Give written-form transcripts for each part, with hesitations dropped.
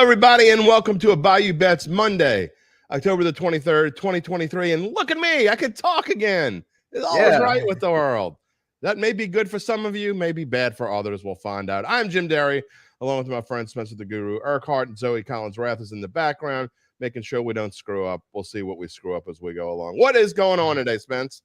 Hello, everybody, and welcome to a Bayou Bets Monday, October the 23rd, 2023. And look at me, I can talk again. It's always right with the world. That may be good for some of you, may be bad for others. We'll find out. I'm Jim Derry, along with my friend Spencer the Guru Urquhart, and Zoe Collins-Rath is in the background, making sure we don't screw up. We'll see what we screw up as we go along. What is going on today, Spence?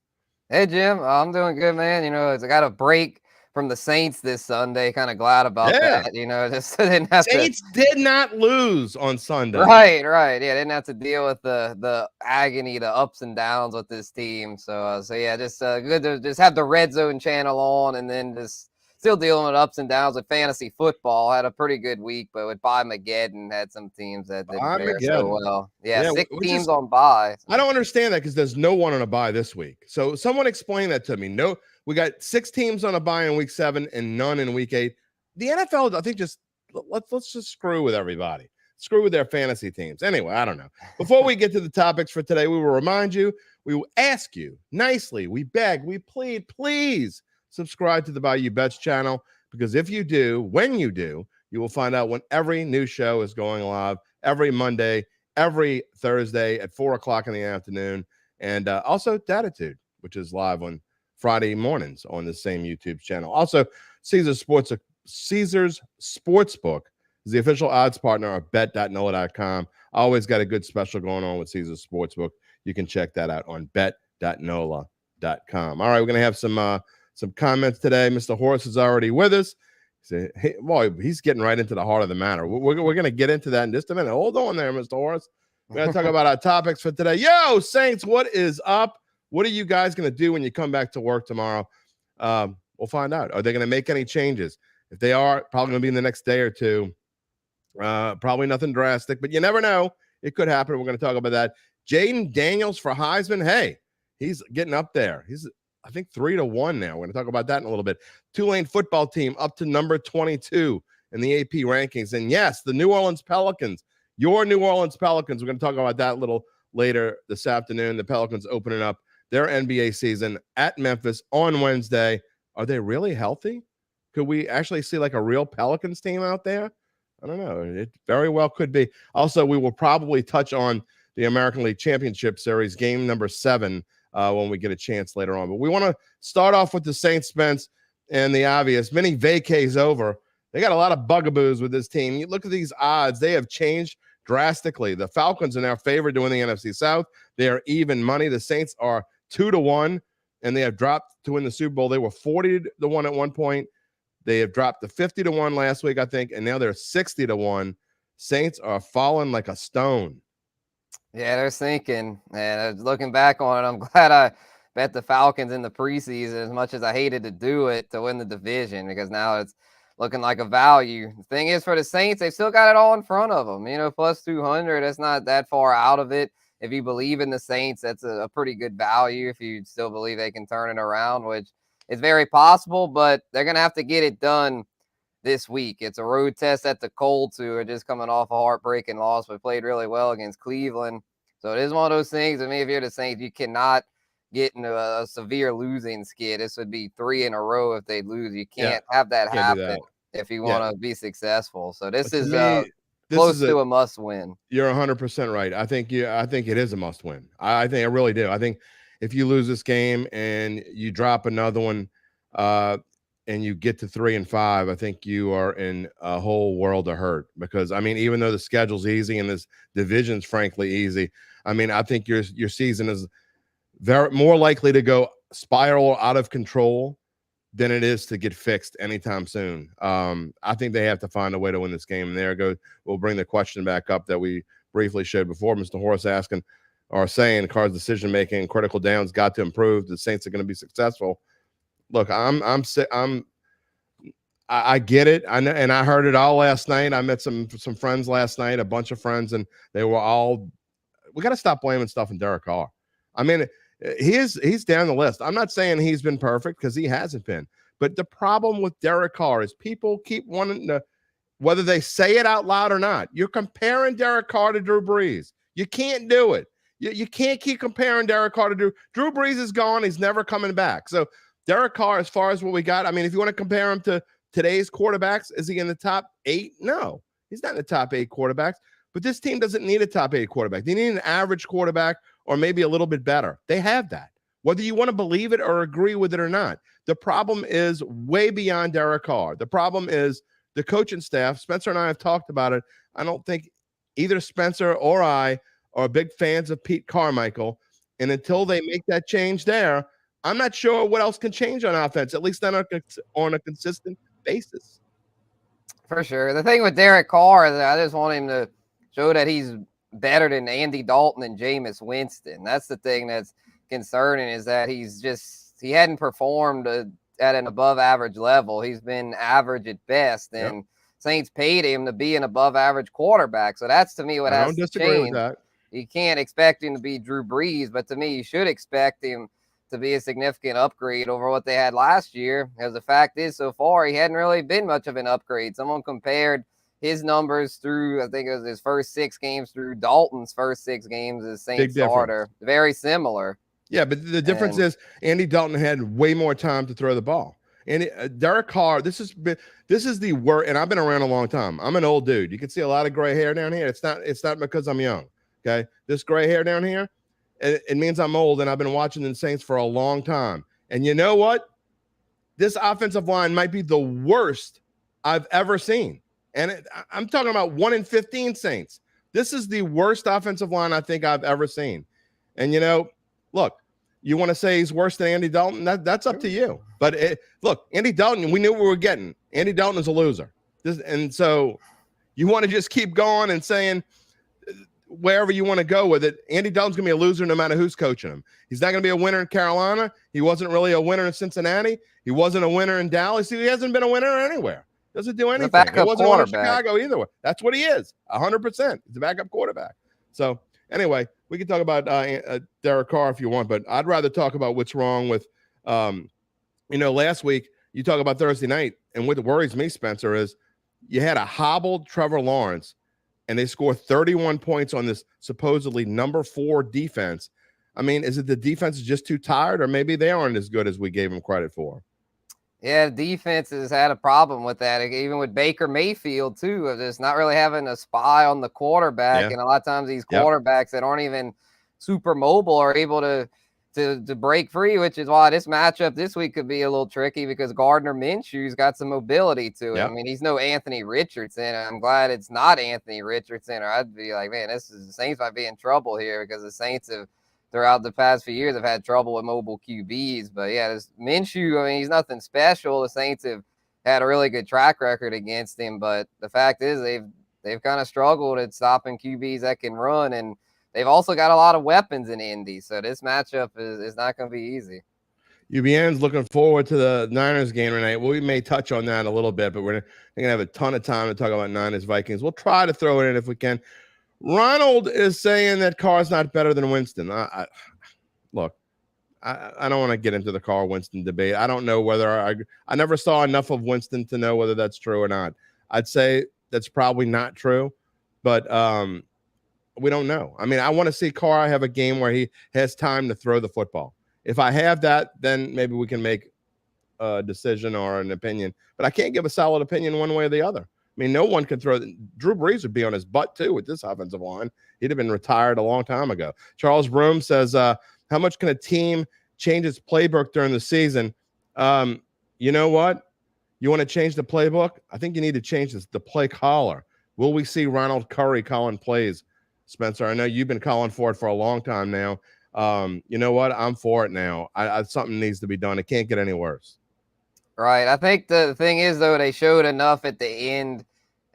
Hey, Jim. I'm doing good, man. I got a break from the Saints this Sunday. Kind of glad about that. Just didn't have Saints did not lose on Sunday. Right. Yeah, didn't have to deal with the agony, the ups and downs with this team. So yeah, just good to just have the Red Zone channel on, and then just still dealing with ups and downs with fantasy football. Had a pretty good week, but with bye Mageddon, had some teams that didn't fare so well. Yeah, 6 teams on bye. I don't understand that because there's no one on a bye this week. So someone explain that to me. No, we got 6 teams on a bye in week 7 and none in week 8. The NFL, I think, let's just screw with everybody. Screw with their fantasy teams. Anyway, I don't know. Before we get to the topics for today, we will remind you, we will ask you nicely, we beg, we plead, please subscribe to the Bayou Bets channel, because if you do, when you do, you will find out when every new show is going live every Monday, every Thursday at 4 o'clock in the afternoon, and also Datitude, which is live on Friday mornings on the same YouTube channel. Also, Caesars Sportsbook is the official odds partner of bet.nola.com. Always got a good special going on with Caesars Sportsbook. You can check that out on bet.nola.com. All right, we're going to have some comments today. Mr. Horace is already with us. He's getting right into the heart of the matter. We're going to get into that in just a minute. Hold on there, Mr. Horace. We're going to talk about our topics for today. Yo, Saints, what is up? What are you guys going to do when you come back to work tomorrow? We'll find out. Are they going to make any changes? If they are, probably going to be in the next day or two. Probably nothing drastic, but you never know. It could happen. We're going to talk about that. Jayden Daniels for Heisman. Hey, he's getting up there. He's, I think, 3-1 now. We're going to talk about that in a little bit. Tulane football team up to number 22 in the AP rankings. And yes, the New Orleans Pelicans, your New Orleans Pelicans. We're going to talk about that a little later this afternoon. The Pelicans opening up their NBA season at Memphis on Wednesday. Are they really healthy? Could we actually see like a real Pelicans team out there? I don't know. It very well could be. Also, we will probably touch on the American League Championship Series, game number 7, when we get a chance later on. But we want to start off with the Saints, Spence, and the obvious. Mini vacay's over. They got a lot of bugaboos with this team. You look at these odds. They have changed drastically. The Falcons are now favored to win the NFC South. They are even money. The Saints are 2-1, and they have dropped to win the Super Bowl. They were 40-1 at one point. They have dropped to 50-1 last week, I think, and now they're 60-1. Saints are falling like a stone. Yeah, they're sinking. And looking back on it, I'm glad I bet the Falcons in the preseason, as much as I hated to do it, to win the division, because now it's looking like a value. The thing is, for the Saints, they've still got it all in front of them. Plus 200, that's not that far out of it. If you believe in the Saints, that's a pretty good value if you still believe they can turn it around, which is very possible, but they're going to have to get it done this week. It's a road test at the Colts, who are just coming off a heartbreaking loss, but played really well against Cleveland. So it is one of those things. I mean, if you're the Saints, you cannot get into a severe losing skid. This would be 3 in a row if they lose. You can't have that happen if you want to be successful. So this is close to a must win. You're 100% right. I think it is a must win. I think I really do. I think if you lose this game and you drop another one and you get to 3-5, I think you are in a whole world of hurt, because, I mean, even though the schedule's easy and this division's frankly easy, I mean, I think your season is more likely to go spiral out of control than it is to get fixed anytime soon. I think they have to find a way to win this game. And there we'll bring the question back up that we briefly showed before. Mr. Horace asking or saying Carr's decision-making and critical downs got to improve. The Saints are going to be successful. Look, I get it. I know, and I heard it all last night. I met some friends last night, a bunch of friends, and they were all, we got to stop blaming stuff on Derek Carr. I mean, he's down the list. I'm not saying he's been perfect, because he hasn't been. But the problem with Derek Carr is people keep wanting to, whether they say it out loud or not, you're comparing Derek Carr to Drew Brees. You can't do it. You can't keep comparing Derek Carr to Drew Brees is gone. He's never coming back. So Derek Carr, as far as what we got, I mean, if you want to compare him to today's quarterbacks, is he in the top 8? No. He's not in the top 8 quarterbacks, but this team doesn't need a top 8 quarterback. They need an average quarterback or maybe a little bit better. They have that. Whether you want to believe it or agree with it or not, the problem is way beyond Derek Carr. The problem is the coaching staff. Spencer and I have talked about it. I don't think either Spencer or I are big fans of Pete Carmichael. And until they make that change there, I'm not sure what else can change on offense, at least on a consistent basis. For sure. The thing with Derek Carr is I just want him to show that he's better than Andy Dalton and Jameis Winston. That's the thing that's concerning, is that he hadn't performed at an above average level. He's been average at best, and Saints paid him to be an above average quarterback. So that's, to me, what has to change. I don't disagree with that. You can't expect him to be Drew Brees, but to me, you should expect him to be a significant upgrade over what they had last year. Because the fact is, so far, he hadn't really been much of an upgrade. Someone compared his numbers through, I think it was his first 6 games through Dalton's first 6 games as Saints starter. Very similar. Yeah, but the difference is Andy Dalton had way more time to throw the ball. And Derek Carr, this is the worst. And I've been around a long time. I'm an old dude. You can see a lot of gray hair down here. It's not because I'm young. Okay, this gray hair down here, it means I'm old, and I've been watching the Saints for a long time. And you know what? This offensive line might be the worst I've ever seen. And I'm talking about 1 in 15 Saints. This is the worst offensive line I think I've ever seen. And, look, you want to say he's worse than Andy Dalton? That's up to you. But, look, Andy Dalton, we knew what we were getting. Andy Dalton is a loser. And so you want to just keep going and saying – wherever you want to go with it, Andy Dalton's going to be a loser no matter who's coaching him. He's not going to be a winner in Carolina. He wasn't really a winner in Cincinnati. He wasn't a winner in Dallas. He hasn't been a winner anywhere. Doesn't do anything. He wasn't a winner in Chicago either. That's what he is, 100%. He's a backup quarterback. So, anyway, we can talk about Derek Carr if you want, but I'd rather talk about what's wrong with, last week, you talk about Thursday night, and what worries me, Spencer, is you had a hobbled Trevor Lawrence, and they score 31 points on this supposedly number 4 defense. I mean, is it the defense is just too tired, or maybe they aren't as good as we gave them credit for? Yeah, defense has had a problem with that, even with Baker Mayfield, too, of just not really having a spy on the quarterback. Yeah. And a lot of times these quarterbacks that aren't even super mobile are able to break free, which is why this matchup this week could be a little tricky, because Gardner Minshew's got some mobility to it. Yep. I mean, he's no Anthony Richardson. I'm glad it's not Anthony Richardson, or I'd be like, man, the Saints might be in trouble here, because the Saints have, throughout the past few years, have had trouble with mobile QBs. But yeah, this Minshew, I mean, he's nothing special. The Saints have had a really good track record against him, but the fact is they've kind of struggled at stopping QBs that can run, and they've also got a lot of weapons in Indy, so this matchup is not going to be easy. UBN's looking forward to the Niners game tonight. Well, we may touch on that a little bit, but we're going to have a ton of time to talk about Niners-Vikings. We'll try to throw it in if we can. Ronald is saying that Carr's not better than Winston. Look, I don't want to get into the Carr-Winston debate. I don't know whether I never saw enough of Winston to know whether that's true or not. I'd say that's probably not true, but we don't know. I mean, I want to see Carr have a game where he has time to throw the football. If I have that, then maybe we can make a decision or an opinion. But I can't give a solid opinion one way or the other. I mean, no one can throw. Drew Brees would be on his butt, too, with this offensive line. He'd have been retired a long time ago. Charles Broom says, how much can a team change its playbook during the season? You know what? You want to change the playbook? I think you need to change the play caller. Will we see Ronald Curry calling plays? Spencer, I know you've been calling for it for a long time now. You know what? I'm for it now. Something needs to be done. It can't get any worse. Right. I think the thing is, though, they showed enough at the end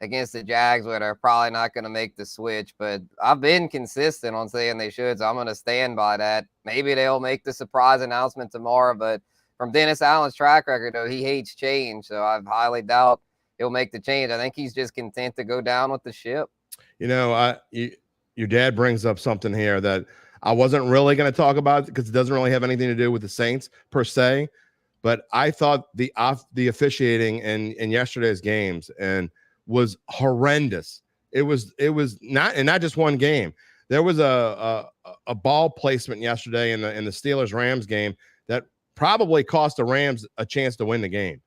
against the Jags where they're probably not going to make the switch. But I've been consistent on saying they should, so I'm going to stand by that. Maybe they'll make the surprise announcement tomorrow. But from Dennis Allen's track record, though, he hates change. So I highly doubt he'll make the change. I think he's just content to go down with the ship. Your dad brings up something here that I wasn't really going to talk about because it doesn't really have anything to do with the Saints per se. But I thought the officiating in yesterday's games was horrendous. It was not just one game. There was a ball placement yesterday in the Steelers-Rams game that probably cost the Rams a chance to win the game.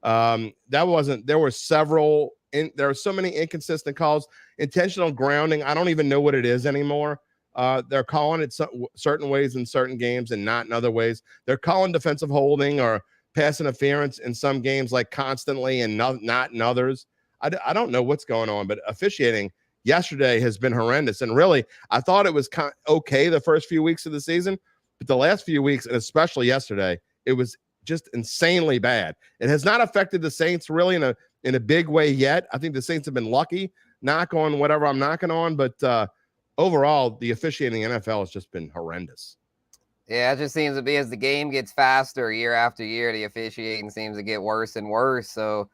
There were several there are so many inconsistent calls. Intentional grounding, I don't even know what it is anymore. They're calling it certain ways in certain games and not in other ways. They're calling defensive holding or pass interference in some games like constantly and not in others. I don't know what's going on, but officiating yesterday has been horrendous. And really, I thought it was okay the first few weeks of the season, but the last few weeks, and especially yesterday, it was just insanely bad. It has not affected the Saints really in a big way yet. I think the Saints have been lucky, knock on whatever I'm knocking on, but overall, the officiating in the NFL has just been horrendous. Yeah, it just seems to be as the game gets faster year after year, the officiating seems to get worse and worse. So,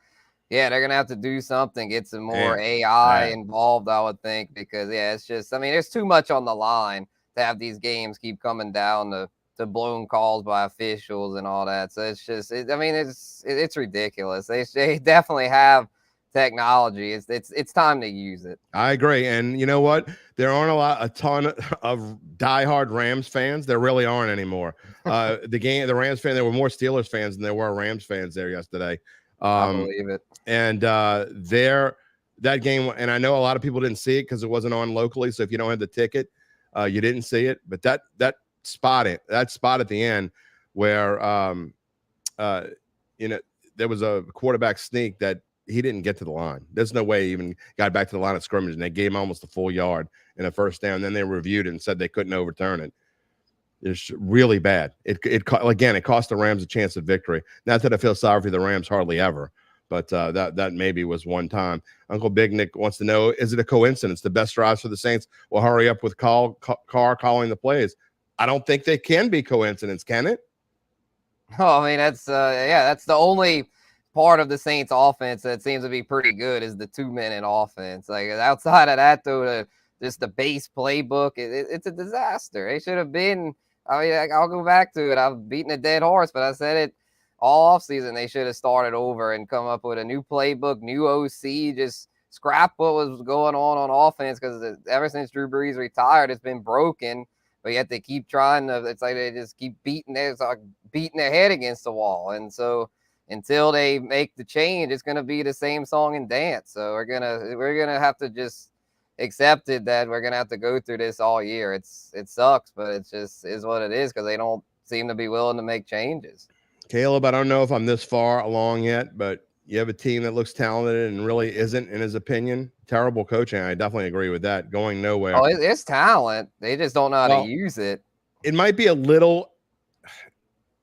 yeah, they're going to have to do something, get some more AI involved, I would think, because, yeah, it's just, I mean, there's too much on the line to have these games keep coming down to blown calls by officials and all that. So it's just, it's ridiculous. They definitely have technology. It's time to use it. I agree. And you know what? There aren't a ton of diehard Rams fans. There really aren't anymore. The Rams fan, there were more Steelers fans than there were Rams fans there yesterday. I believe it. And that game, and I know a lot of people didn't see it because it wasn't on locally. So if you don't have the ticket, you didn't see it. But that spot at the end where there was a quarterback sneak that he didn't get to the line. There's no way he even got back to the line of scrimmage, and they gave him almost a full yard in a first down. Then they reviewed it and said they couldn't overturn it. It's really bad. It cost the Rams a chance at victory. Not that I feel sorry for the Rams, hardly ever, but that maybe was one time. Uncle Big Nick wants to know, is it a coincidence the best drives for the Saints will hurry up with Carr calling the plays? I don't think they can be coincidence, can it? Oh, I mean, that's the only part of the Saints offense that seems to be pretty good is the 2-minute offense. Like outside of that, though, just the base playbook, it's a disaster. They should have been. I mean, I'll go back to it. I've beaten a dead horse, but I said it all offseason. They should have started over and come up with a new playbook, new OC, just scrap what was going on offense, because ever since Drew Brees retired, it's been broken. But yet they keep trying to. It's like they just keep beating their head against the wall, and so until they make the change, it's gonna be the same song and dance. So we're gonna have to just accept it that we're gonna have to go through this all year. It sucks, but it just is what it is because they don't seem to be willing to make changes. Caleb, I don't know if I'm this far along yet, but you have a team that looks talented and really isn't, in his opinion. Terrible coaching. I definitely agree with that. Going nowhere. Oh, it's talent. They just don't know how to use it. It might be a little.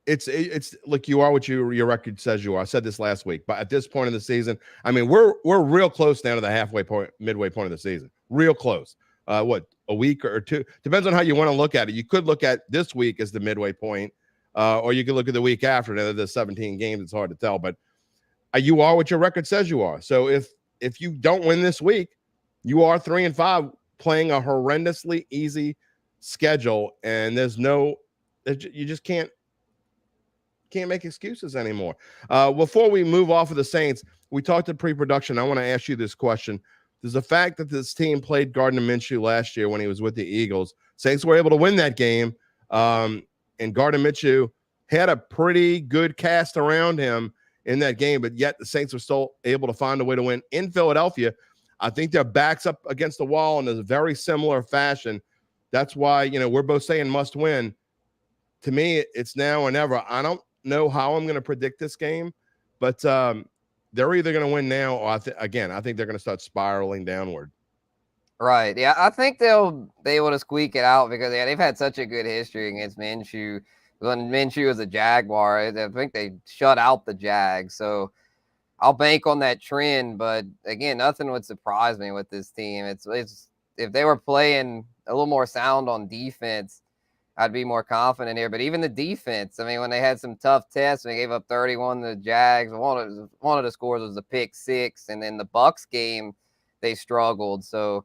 It's like you are what your record says you are. I said this last week, but at this point in the season, I mean, we're real close now to the midway point of the season. Real close. What, a week or two? Depends on how you want to look at it. You could look at this week as the midway point, or you could look at the week after. Now there's 17 games. It's hard to tell, but you are what your record says you are. So if you don't win this week, you are 3-5, playing a horrendously easy schedule, and you just can't make excuses anymore. Before we move off of the Saints, we talked to pre-production. I want to ask you this question. There's the fact that this team played Gardner Minshew last year when he was with the Eagles. Saints were able to win that game, and Gardner Minshew had a pretty good cast around him in that game, but yet the Saints were still able to find a way to win in Philadelphia. I think their backs up against the wall in a very similar fashion. That's why, we're both saying must win. To me, it's now or never. I don't know how I'm going to predict this game, but they're either going to win now or I think they're going to start spiraling downward. Right. Yeah, I think they'll be able to squeak it out because they've had such a good history against Minshew. When Minshew was a Jaguar, I think they shut out the Jags. So I'll bank on that trend. But again, nothing would surprise me with this team. It's if they were playing a little more sound on defense, I'd be more confident here. But even the defense, I mean, when they had some tough tests, they gave up 31 to the Jags. One of the scores was a pick 6, and then the Bucs game they struggled. So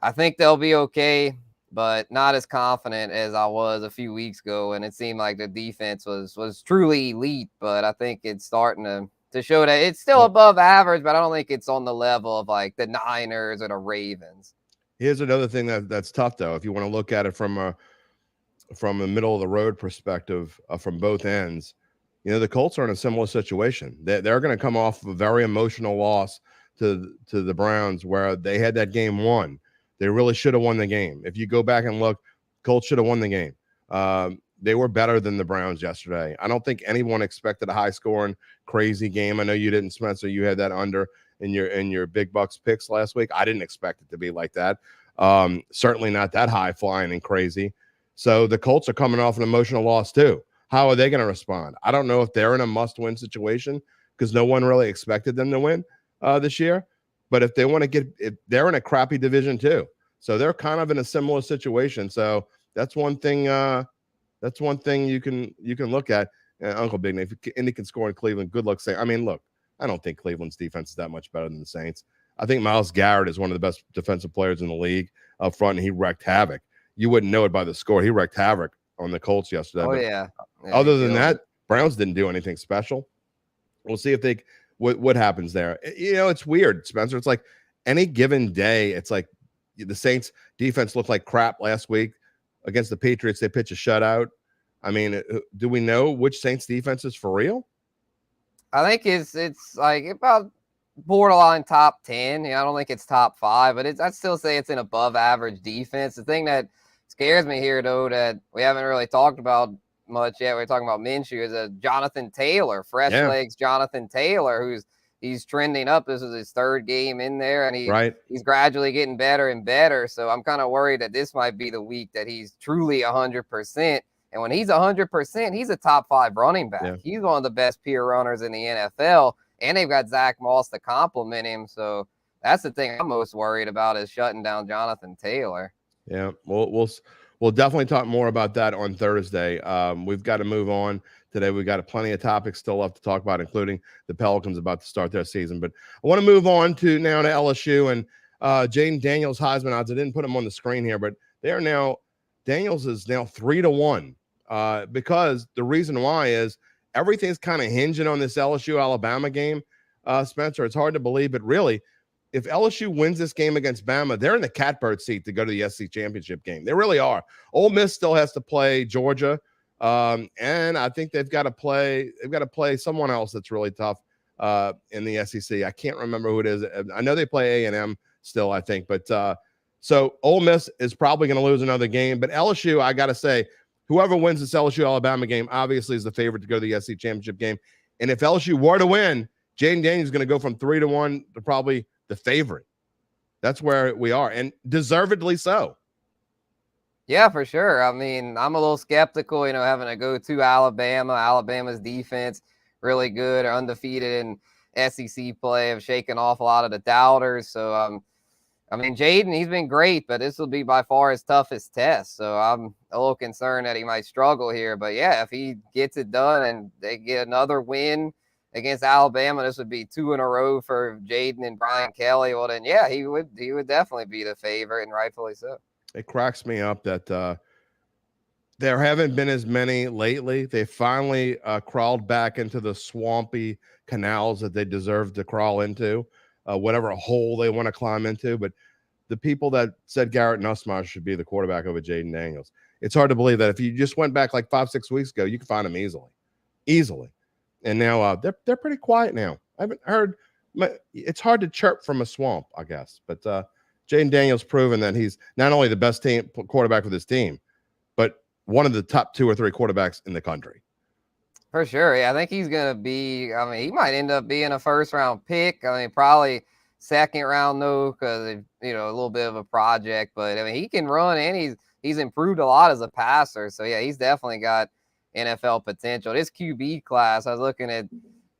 I think they'll be okay, but not as confident as I was a few weeks ago. And it seemed like the defense was truly elite, but I think it's starting to show that it's still above average, but I don't think it's on the level of like the Niners or the Ravens. Here's another thing that's tough, though. If you want to look at it from a middle of the road perspective, from both ends, the Colts are in a similar situation. They're going to come off of a very emotional loss to the Browns, where they had that game won. They really should have won the game. If you go back and look, Colts should have won the game. They were better than the Browns yesterday. I don't think anyone expected a high-scoring, crazy game. I know you didn't, Spencer. You had that under in your big bucks picks last week. I didn't expect it to be like that. Certainly not that high-flying and crazy. So the Colts are coming off an emotional loss too. How are they going to respond? I don't know if they're in a must-win situation because no one really expected them to win this year. But if they want to if they're in a crappy division too, so they're kind of in a similar situation. So that's one thing. That's one thing you can look at. Uncle Big Nate, if Indy can score in Cleveland, good luck saying. I mean, look, I don't think Cleveland's defense is that much better than the Saints. I think Myles Garrett is one of the best defensive players in the league up front, and he wrecked havoc. You wouldn't know it by the score. He wrecked havoc on the Colts yesterday. Oh, yeah. Other than that, Browns didn't do anything special. We'll see if what happens there. It's weird, Spencer. It's like any given day, it's like the Saints defense looked like crap last week against the Patriots. They pitch a shutout. I mean, do we know which Saints defense is for real? I think it's like about borderline top 10. I don't think it's top 5, but I'd still say it's an above average defense. The thing that scares me here, though, that we haven't really talked about much yet, we're talking about Minshew, is a Jonathan Taylor, fresh legs Jonathan Taylor, he's trending up. This is his 3rd game in there, and he's gradually getting better and better. So I'm kind of worried that this might be the week that he's truly 100%. And when he's 100%, he's a top 5 running back. Yeah. He's one of the best pure runners in the NFL, and they've got Zach Moss to complement him. So that's the thing I'm most worried about, is shutting down Jonathan Taylor. Yeah, we'll definitely talk more about that on Thursday. We've got to move on today. We've got plenty of topics still left to talk about, including the Pelicans about to start their season. But I want to move on to LSU and Jayden Daniels Heisman odds. I didn't put them on the screen here, but Daniels is now 3-1 because the reason why is everything's kind of hinging on this LSU-Alabama game, Spencer. It's hard to believe, but really, if LSU wins this game against Bama, they're in the catbird seat to go to the SEC championship game. They really are. Ole Miss still has to play Georgia, and I think they've got to play someone else that's really tough in the SEC. I can't remember who it is. I know they play A&M still, I think, but so Ole Miss is probably going to lose another game. But LSU, I got to say, whoever wins this LSU-Alabama game obviously is the favorite to go to the SEC championship game. And if LSU were to win, Jayden Daniels is going to go from 3-1 to probably the favorite. That's where we are, and deservedly so. Yeah, for sure. I mean, I'm a little skeptical, having to go to Alabama. Alabama's defense really good, or undefeated in SEC play, have shaken off a lot of the doubters. So, I mean, Jayden, he's been great, but this will be by far his toughest test. So I'm a little concerned that he might struggle here. But yeah, if he gets it done and they get another win against Alabama, this would be 2 in a row for Jayden and Brian Kelly. Well, then, yeah, he would definitely be the favorite, and rightfully so. It cracks me up that there haven't been as many lately. They finally crawled back into the swampy canals that they deserve to crawl into, whatever hole they want to climb into. But the people that said Garrett Nussmeier should be the quarterback over Jayden Daniels, it's hard to believe that if you just went back like 5-6 weeks ago, you could find him easily. And now they're pretty quiet now. I haven't heard. It's hard to chirp from a swamp, I guess. But Jayden Daniels proven that he's not only the best quarterback for this team, but one of the top 2 or 3 quarterbacks in the country. For sure. Yeah, I think he's going to be, I mean, he might end up being a first-round pick. I mean, probably second round, though, because, a little bit of a project. But, I mean, he can run, and he's improved a lot as a passer. So, yeah, he's definitely got NFL potential. This QB class, I was looking at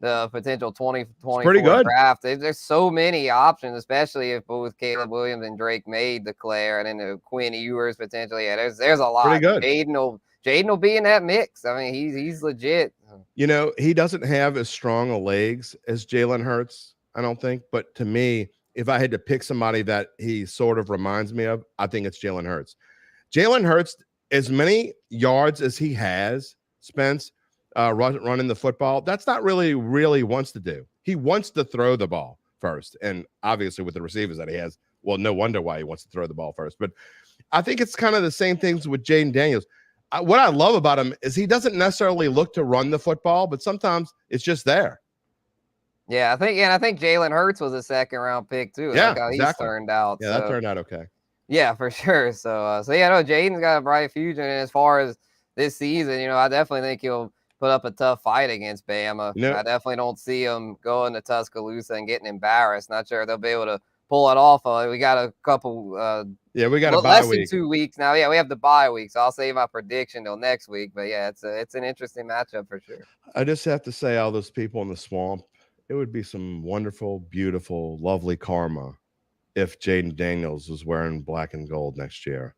the potential 2024 draft. There's so many options, especially if both Caleb Williams and Drake May declare, and then Quinn Ewers potentially. Yeah, there's a lot. Pretty good. Jayden will be in that mix. I mean, he's legit. He doesn't have as strong a legs as Jalen Hurts, I don't think. But to me, if I had to pick somebody that he sort of reminds me of, I think it's Jalen Hurts. Jalen Hurts, as many yards as he has, Spence, running the football, that's not really wants to do. He wants to throw the ball first. And obviously with the receivers that he has, well, no wonder why he wants to throw the ball first. But I think it's kind of the same things with Jayden Daniels. what I love about him is he doesn't necessarily look to run the football, but sometimes it's just there. Yeah, I think Jalen Hurts was a second round pick too. Yeah, Look how he's exactly. turned out. Yeah, that turned out okay. Yeah, for sure. So yeah, no, Jayden's got a bright future. And as far as this season, I definitely think he'll put up a tough fight against Bama. I definitely don't see him going to Tuscaloosa and getting embarrassed. Not sure they'll be able to pull it off. We got a couple. We got a bye less week. than 2 weeks now. Yeah, we have the bye week, so I'll save my prediction till next week. But yeah, it's an interesting matchup for sure. I just have to say, all those people in the swamp, it would be some wonderful, beautiful, lovely karma if Jayden Daniels was wearing black and gold next year.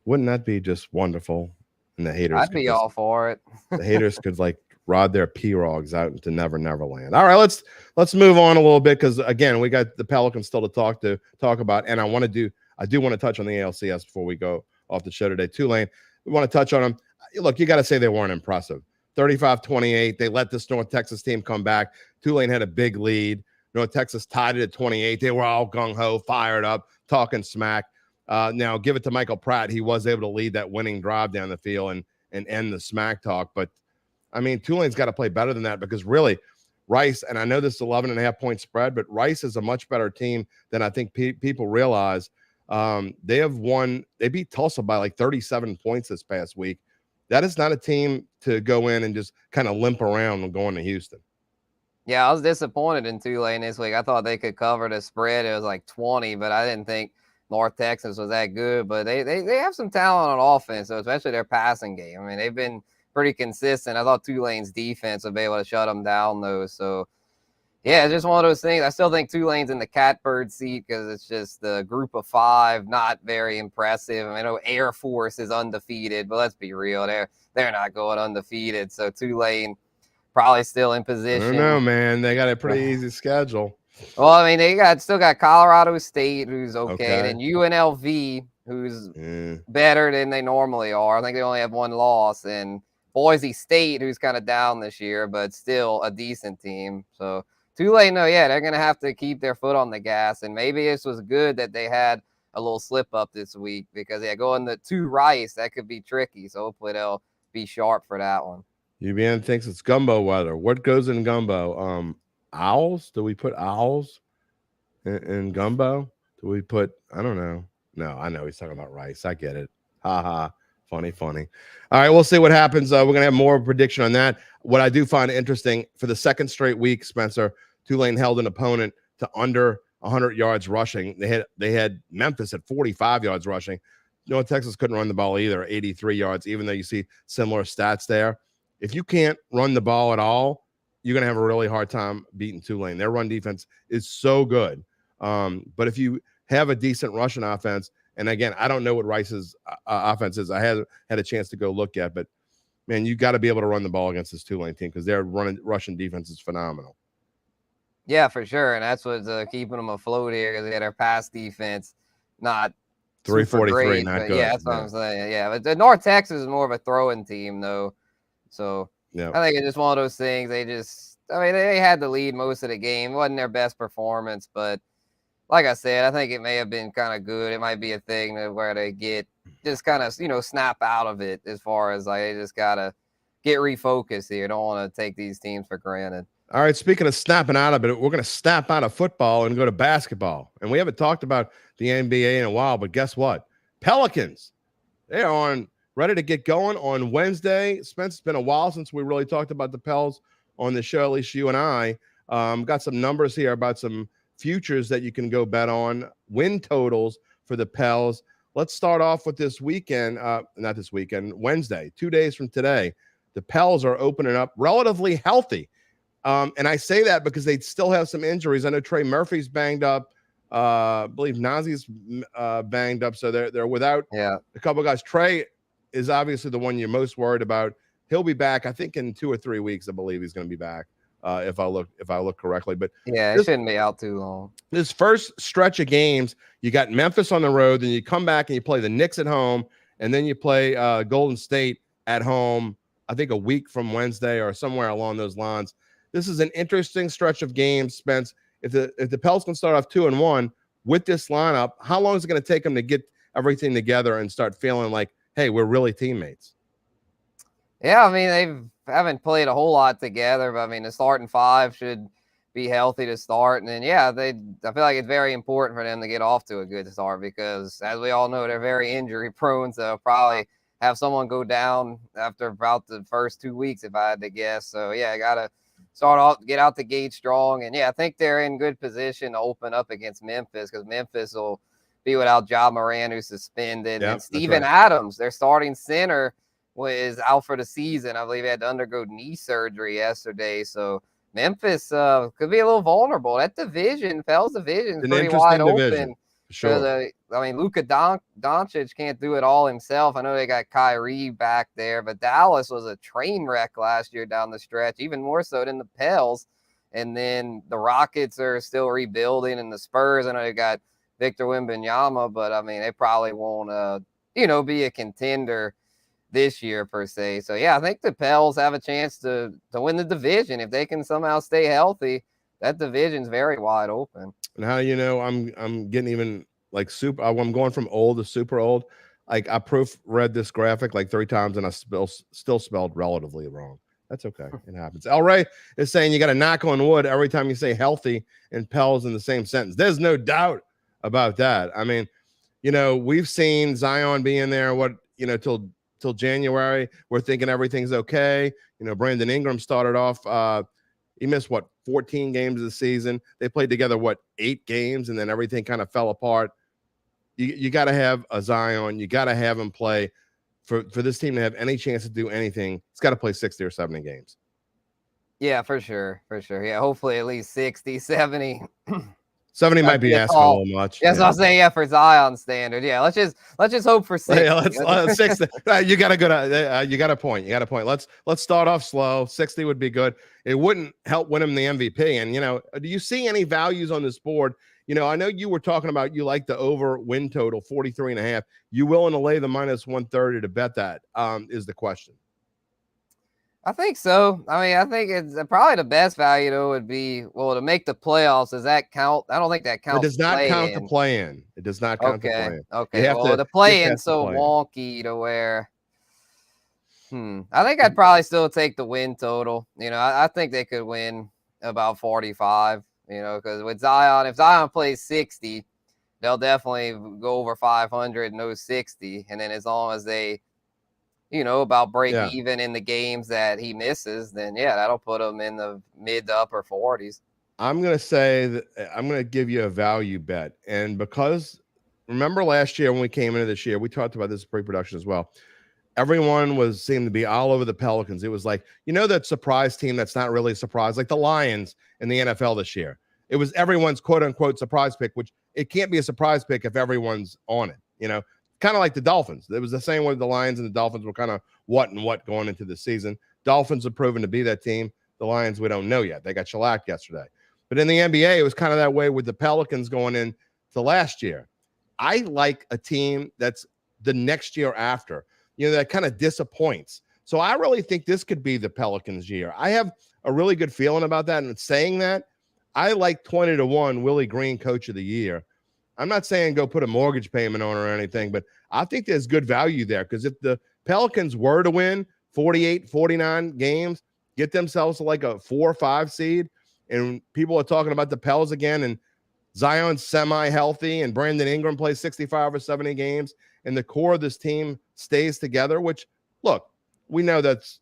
Wouldn't that be just wonderful? And the haters, I'd be all for it. The haters could rod their pirogues out into Never Land. All right, let's move on a little bit, because again, we got the Pelicans still to talk about, and I do want to touch on the ALCS before we go off the show today. Tulane, we want to touch on them. Look, you got to say they weren't impressive. 35-28. They let this North Texas team come back. Tulane had a big lead. North Texas tied it at 28. They were all gung-ho, fired up, talking smack. Now, give it to Michael Pratt. He was able to lead that winning drive down the field and end the smack talk. But, I mean, Tulane's got to play better than that, because really, Rice, and I know this is 11.5-point spread, but Rice is a much better team than I think people realize. They beat Tulsa by like 37 points this past week. That is not a team to go in and just kind of limp around when going to Houston. Yeah, I was disappointed in Tulane this week. I thought they could cover the spread. It was like 20, but I didn't think North Texas was that good. But they have some talent on offense, so especially their passing game. I mean, they've been pretty consistent. I thought Tulane's defense would be able to shut them down, though. So, yeah, it's just one of those things. I still think Tulane's in the catbird seat because it's just the group of five, not very impressive. I know Air Force is undefeated, but let's be real. They're not going undefeated. So Tulane probably still in position. I don't know, man. They got a pretty easy schedule. Well, I mean, they still got Colorado State, who's okay. And UNLV, who's better than they normally are. I think they only have one loss. And Boise State, who's kind of down this year, but still a decent team. So Tulane, they're going to have to keep their foot on the gas. And maybe this was good that they had a little slip up this week, because going to Rice, that could be tricky. So hopefully they'll be sharp for that one. UBN thinks it's gumbo weather. What goes in gumbo? Owls? Do we put owls in gumbo? Do we put, I don't know. No, I know he's talking about rice. I get it. Ha ha. Funny. All right, we'll see what happens. We're going to have more prediction on that. What I do find interesting, for the second straight week, Spencer, Tulane held an opponent to under 100 yards rushing. They had Memphis at 45 yards rushing. North Texas couldn't run the ball either, 83 yards, even though you see similar stats there. If you can't run the ball at all, you're going to have a really hard time beating Tulane. Their run defense is so good. But if you have a decent rushing offense, and again, I don't know what Rice's offense is. I haven't had a chance to go look at, but man, you got to be able to run the ball against this Tulane team, because their rushing defense is phenomenal. Yeah, for sure. And that's what's keeping them afloat here, because they had their pass defense not 343, not good. Yeah, that's what I'm saying. Yeah, but the North Texas is more of a throwing team, though. So I think it's just one of those things. They had the lead most of the game. It wasn't their best performance, but like I said, I think it may have been kind of good. It might be a thing where they get just kind of, snap out of it, as far as they just got to get refocused here. Don't want to take these teams for granted. All right, speaking of snapping out of it, we're going to snap out of football and go to basketball. And we haven't talked about the NBA in a while, but guess what? Pelicans, they are ready to get going on Wednesday. Spence, it's been a while since we really talked about the Pels on the show, at least you and I. Got some numbers here about some futures that you can go bet on, win totals for the Pels. Let's start off with this weekend, not this weekend, Wednesday, 2 days from today. The Pels are opening up relatively healthy. And I say that because they still have some injuries. I know Trey Murphy's banged up. I believe Nazi's banged up. So they're without a couple of guys. Trey is obviously the one you're most worried about. He'll be back, I think, in 2 or 3 weeks. I believe he's going to be back, if I look correctly. But it shouldn't be out too long. This first stretch of games, you got Memphis on the road, then you come back and you play the Knicks at home, and then you play Golden State at home, I think a week from Wednesday or somewhere along those lines. This is an interesting stretch of games, Spence. If the Pels can start off 2-1 with this lineup, how long is it going to take them to get everything together and start feeling like, hey, we're really teammates? Yeah, I mean, haven't played a whole lot together, but I mean, the starting five should be healthy to start. And then, yeah, I feel like it's very important for them to get off to a good start because, as we all know, they're very injury prone. So they'll probably have someone go down after about the first 2 weeks, if I had to guess. So, yeah, I got to start off, get out the gate strong. And, yeah, I think they're in good position to open up against Memphis because Memphis will be without Ja Moran, who's suspended. Yeah, And Steven Adams, their starting center, is out for the season. I believe he had to undergo knee surgery yesterday. So Memphis could be a little vulnerable. That division, Pels division, is pretty wide open. Sure. I mean, Luka Doncic can't do it all himself. I know they got Kyrie back there, but Dallas was a train wreck last year down the stretch, even more so than the Pels. And then the Rockets are still rebuilding, and the Spurs, I know they got Victor Wembanyama, but I mean, they probably won't, be a contender this year per se. So yeah, I think the Pels have a chance to win the division if they can somehow stay healthy. That division's very wide open. And how you know I'm getting even like super? I'm going from old to super old. Like I proofread this graphic like 3 times and I still spelled relatively wrong. That's okay. It happens. El Ray is saying you got to knock on wood every time you say healthy and Pels in the same sentence. There's no doubt about that. I mean, we've seen Zion being there. Till January, we're thinking everything's okay. Brandon Ingram started off. He missed 14 games of the season. They played together 8 games, and then everything kind of fell apart. You got to have a Zion. You got to have him play for this team to have any chance to do anything. It's got to play 60 or 70 games. Yeah, for sure. Yeah, hopefully at least 60, 70. 70 might be asking a little much. Yes, I'll say for Zion standard. Yeah, let's just hope for 60. Yeah, let's 60. You got to go to. You got a point. Let's start off slow. 60 would be good. It wouldn't help win him the MVP. And do you see any values on this board? I know you were talking about you like the over win total 43.5. You willing to lay the minus 130 to bet that? Is the question. I think so. I mean, I think it's probably the best value though would be to make the playoffs. Does that count? I don't think that counts. It does not count the play-in. It does not count the play-in. Okay. Well, the play-in so wonky to where. I think I'd probably still take the win total. I think they could win about 45. Because with Zion, if Zion plays 60, they'll definitely go over 500 and those 60. And then as long as they about break even in the games that he misses, then that'll put him in the mid to upper 40s. I'm going to say that I'm going to give you a value bet. And because remember last year when we came into this year, we talked about this pre-production as well. Everyone seemed to be all over the Pelicans. It was like, that surprise team that's not really a surprise, like the Lions in the NFL this year. It was everyone's quote unquote surprise pick, which it can't be a surprise pick if everyone's on it, kind of like the Dolphins. It was the same way the Lions and the Dolphins were kind of what going into the season. Dolphins have proven to be that team. The Lions, we don't know yet. They got shellacked yesterday. But in the NBA, it was kind of that way with the Pelicans going into last year. I like a team that's the next year after, that kind of disappoints. So I really think this could be the Pelicans' year. I have a really good feeling about that. And saying that, I like 20-1 Willie Green Coach of the Year. I'm not saying go put a mortgage payment on or anything, but I think there's good value there because if the Pelicans were to win 48, 49 games, get themselves to like a 4 or 5 seed, and people are talking about the Pels again, and Zion's semi-healthy, and Brandon Ingram plays 65 or 70 games, and the core of this team stays together, which, look, we know that's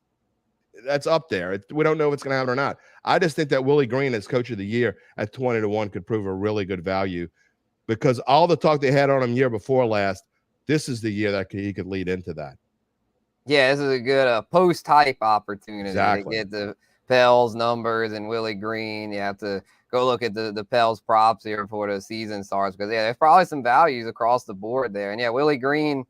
up there. We don't know if it's going to happen or not. I just think that Willie Green as Coach of the Year at 20-1 could prove a really good value. Because all the talk they had on him year before last, this is the year that he could lead into that. Yeah, this is a good post-hype opportunity to get the Pels numbers and Willie Green. You have to go look at the Pels props here before the season starts because, there's probably some values across the board there. And, Willie Green,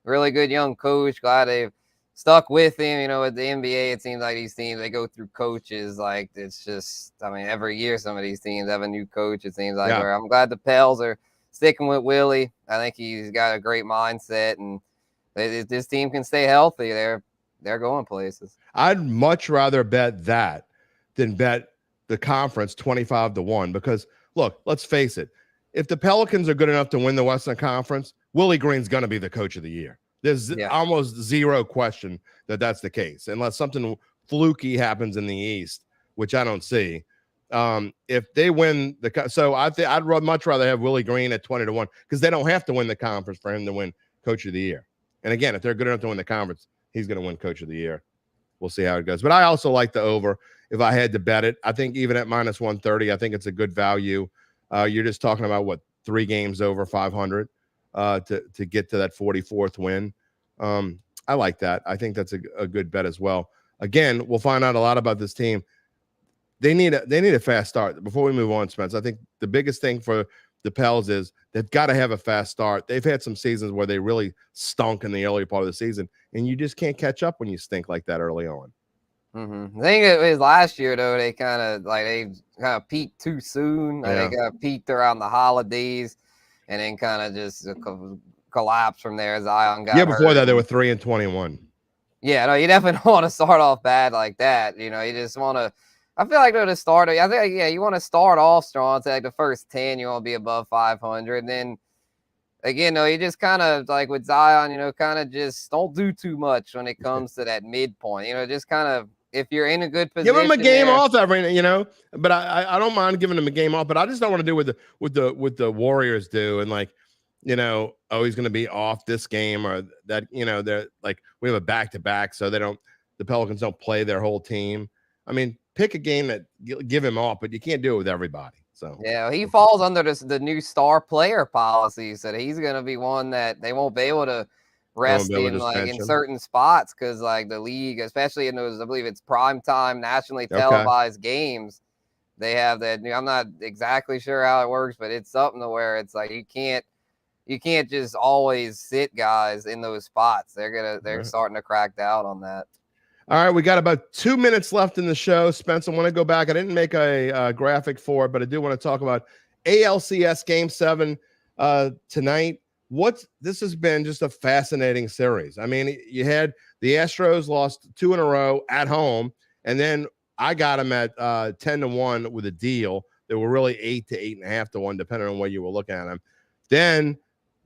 really good young coach. Glad they've stuck with him. At the NBA, it seems like these teams, they go through coaches. Like, it's just, every year some of these teams have a new coach, it seems like. Where I'm glad the Pels are sticking with Willie. I think he's got a great mindset, and if this team can stay healthy, they're going places. I'd much rather bet that than bet the conference 25-1 because, look, let's face it. If the Pelicans are good enough to win the Western Conference, Willie Green's going to be the Coach of the Year. There's almost zero question that that's the case, unless something fluky happens in the East, which I don't see. If they win so I'd much rather have Willie Green at 20-1 because they don't have to win the conference for him to win Coach of the Year. And again, if they're good enough to win the conference, he's going to win Coach of the Year. We'll see how it goes. But I also like the over. If I had to bet it, I think even at -130, I think it's a good value. You're just talking about what, 3 games over 500 to get to that 44th win. I like that. I think that's a good bet as well. Again, we'll find out a lot about this team. They need a fast start. Before we move on, Spence, I think the biggest thing for the Pels is they've got to have a fast start. They've had some seasons where they really stunk in the early part of the season, and you just can't catch up when you stink like that early on. I think it was last year though. They kind of peaked too soon. Yeah. They got peaked around the holidays, and then kind of just collapsed from there. Zion got before hurt. that they were 3-21. Yeah, no, you definitely don't want to start off bad like that. You just want to. I feel like to start. I think you want to start off strong. Say like the first 10, you want to be above 500. And then again, you just kind of like with Zion, kind of just don't do too much when it comes to that midpoint. Just kind of if you're in a good position, give him a game off every. But I don't mind giving him a game off. But I just don't want to do what the Warriors do and he's going to be off this game or that. They're like we have a back-to-back, so the Pelicans don't play their whole team. I mean, pick a game that give him off, but you can't do it with everybody. So yeah, he falls under the new star player policy, so he's going to be one that they won't be able to rest in in certain spots because the league, especially in those, I believe it's primetime nationally televised games, they have that. I'm not exactly sure how it works, but it's something to where it's like you can't just always sit guys in those spots. They're starting to crack down on that. All right, we got about 2 minutes left in the show. Spence, I want to go back. I didn't make a graphic for it, but I do want to talk about ALCS Game 7 tonight. This has been just a fascinating series. I mean, you had the Astros lost 2 in a row at home, and then I got them at 10-1 with a deal. They were really 8 to 8.5 to 1, depending on where you were looking at them. Then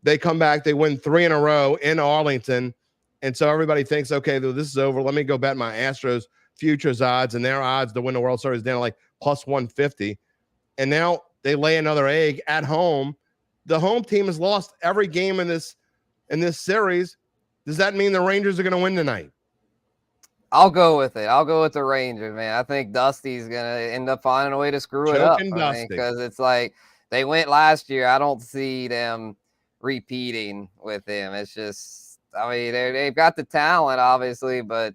they come back, they win 3 in a row in Arlington. And so everybody thinks, okay, this is over. Let me go bet my Astros futures odds, and their odds to win the World Series down like plus 150. And now they lay another egg at home. The home team has lost every game in this series. Does that mean the Rangers are going to win tonight? I'll go with it. I'll go with the Rangers, man. I think Dusty's going to end up finding a way to screw it up. Because it's like they went last year. I don't see them repeating with him. It's just, I mean, they've got the talent, obviously, but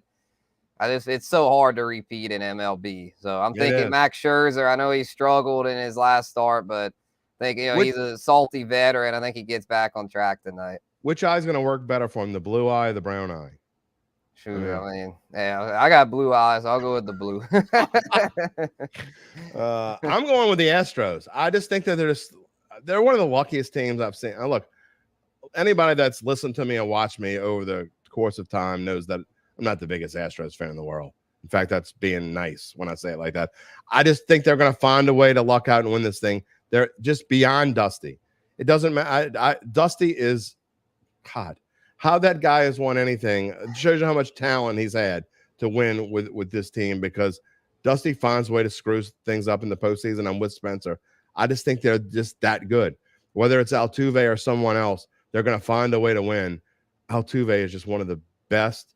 it's so hard to repeat in MLB. So I'm thinking Max Scherzer. I know he struggled in his last start, but I think he's a salty veteran. I think he gets back on track tonight. Which eye's going to work better for him, the blue eye or the brown eye? Shoot, I mean, I got blue eyes. So I'll go with the blue. I'm going with the Astros. I just think that they're one of the luckiest teams I've seen. Look, anybody that's listened to me and watched me over the course of time knows that I'm not the biggest Astros fan in the world. In fact, that's being nice when I say it like that. I just think they're going to find a way to luck out and win this thing. They're just beyond Dusty. It doesn't matter. Dusty is God. How that guy has won anything it shows you how much talent he's had to win with this team because Dusty finds a way to screw things up in the postseason. I'm with Spencer. I just think they're just that good. Whether it's Altuve or someone else, they're going to find a way to win. Altuve is just one of the best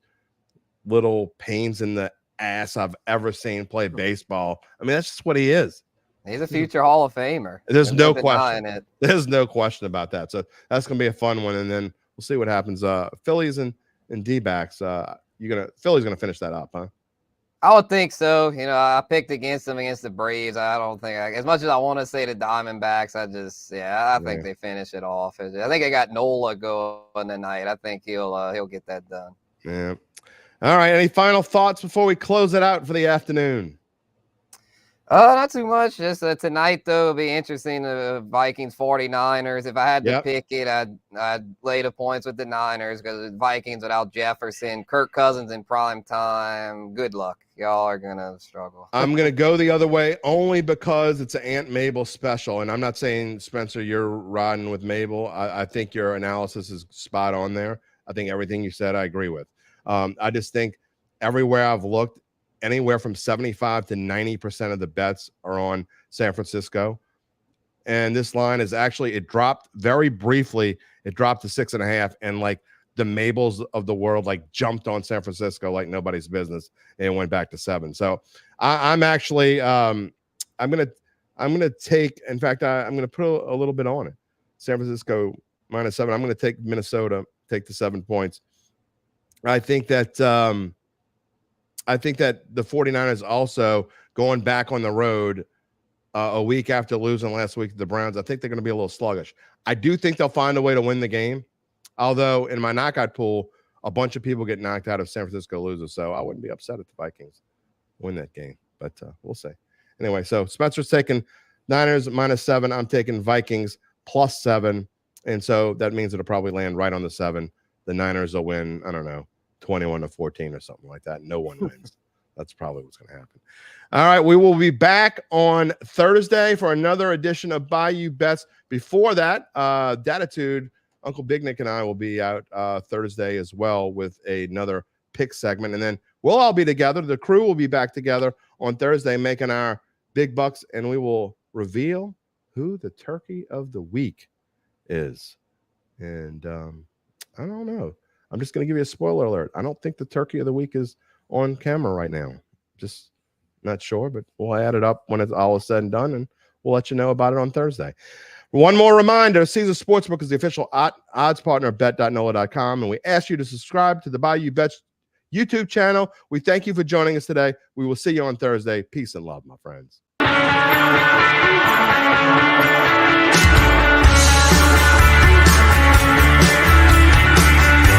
little pains in the ass I've ever seen play baseball. I mean, that's just what he is. He's a future Hall of Famer. There's no question. There's no question about that. So that's going to be a fun one. And then we'll see what happens. Phillies and D-backs. Philly's going to finish that up, huh? I would think so. I picked against them against the Braves. I don't think as much as I want to say the Diamondbacks, I think they finish it off. I think I got Nola going tonight. I think he'll get that done. Yeah. All right. Any final thoughts before we close it out for the afternoon? Not too much. Just tonight, though, it'll be interesting. The Vikings 49ers. If I had to pick it, I'd lay the points with the Niners because the Vikings without Jefferson, Kirk Cousins in prime time. Good luck. Y'all are going to struggle. I'm going to go the other way only because it's an Aunt Mabel special. And I'm not saying, Spencer, you're riding with Mabel. I think your analysis is spot on there. I think everything you said, I agree with. I just think everywhere I've looked, anywhere from 75 to 90% of the bets are on San Francisco. And this line is actually, it dropped very briefly. It dropped to 6.5, and like the Mabels of the world like jumped on San Francisco like nobody's business and went back to 7. So I'm actually I'm gonna take. In fact, I'm gonna put a little bit on it. San Francisco -7. I'm gonna take Minnesota. Take the 7 points. I think that the 49ers also going back on the road a week after losing last week to the Browns. I think they're going to be a little sluggish. I do think they'll find a way to win the game. Although in my knockout pool, a bunch of people get knocked out if San Francisco loses. So I wouldn't be upset if the Vikings win that game. But we'll see. Anyway, so Spencer's taking Niners -7. I'm taking Vikings +7. And so that means it'll probably land right on the 7. The Niners will win, I don't know, 21-14 or something like that. No one wins. That's probably what's going to happen. All right, we will be back on Thursday for another edition of Bayou Bets. Before that, Datitude, Uncle Big Nick and I will be out Thursday as well with another pick segment. And then we'll all be together. The crew will be back together on Thursday making our big bucks, and we will reveal who the turkey of the week is. And I don't know. I'm just going to give you a spoiler alert. I don't think the turkey of the week is on camera right now. Just not sure, but we'll add it up when it's all is said and done, and we'll let you know about it on Thursday. One more reminder, Caesar Sportsbook is the official odds partner of bet.nola.com, and we ask you to subscribe to the Bayou Bets YouTube channel. We thank you for joining us today. We will see you on Thursday. Peace and love, my friends.